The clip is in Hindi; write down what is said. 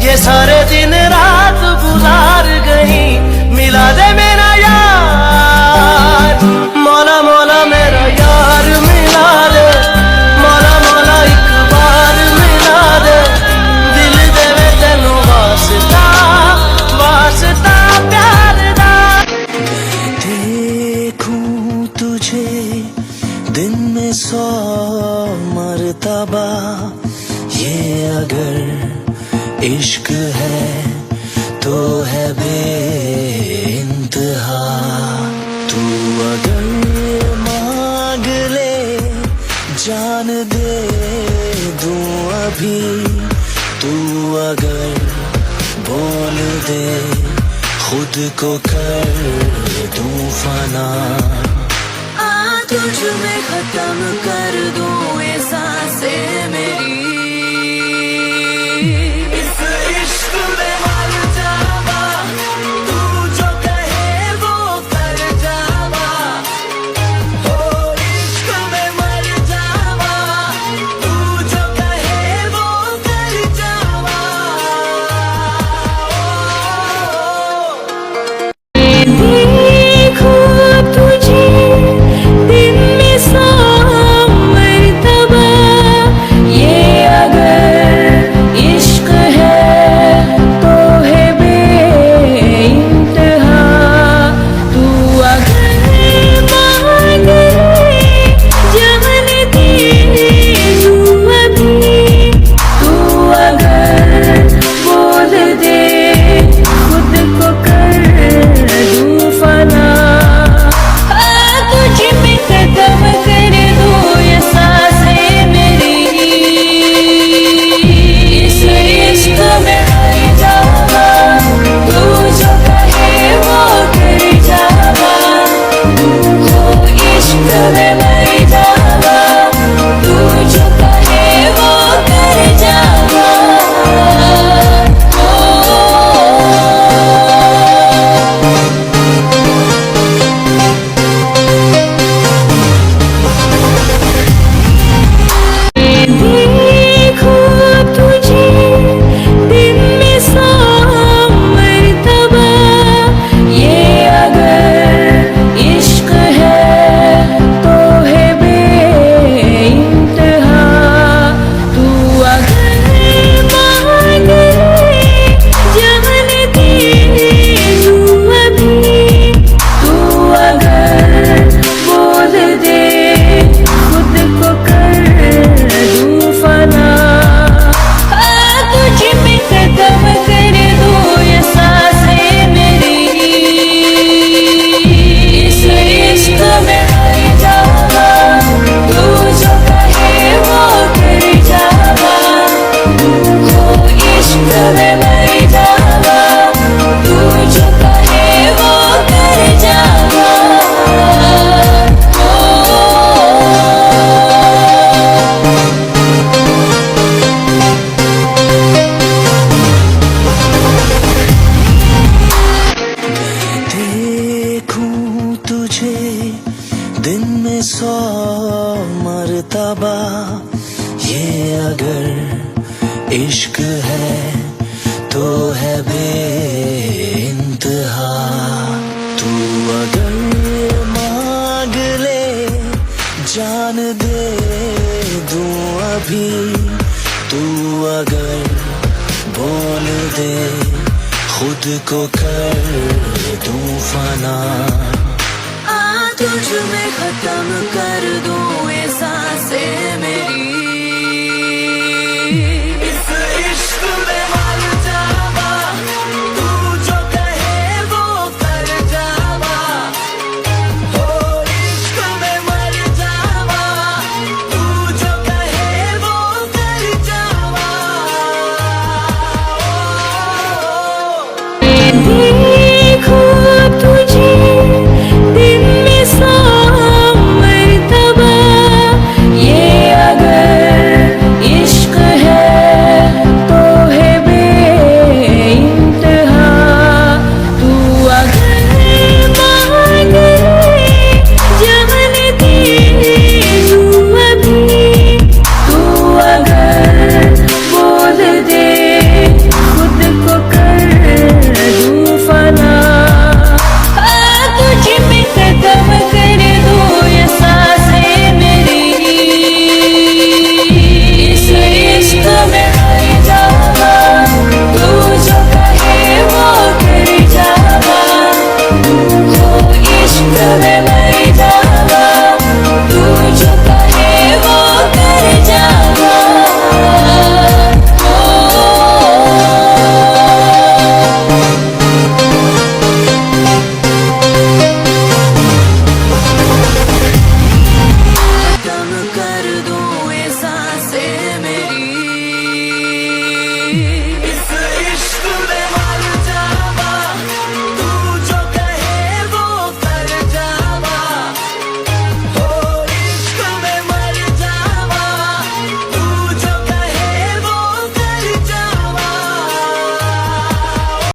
ये सारे दिन रात गुजार गई, मिला दे मेरा यार। मौला मौला मेरा यार मिला दे, मौला मौला एक बार मिला दे। दिल देवे तेनू वास्ता वास्ता प्यार दा। मैं देखूं तुझे दिन में 100 मर्तबा, ये अगर इश्क है तो है बेइंतहा। तू अगर मांग ले जान दे दूं अभी, तू अगर बोल दे खुद को कर दूं फना। तुझ में खत्म कर दूं ये सांसें मेरी, इस इश्क में मर जावा, तू जो कहे वो कर जावा। हो इश्क में मर जावा, तू जो कहे वो कर जावा। देखो तुझे दिन में 100 मर्तबा, ये अगर इश्क है तो है बेइंतहा। तू अगर मांग ले जान दे दूं अभी, तू अगर बोल दे खुद को कर दूं फना। तुझ में खत्म कर दूं ये सांसें मेरी।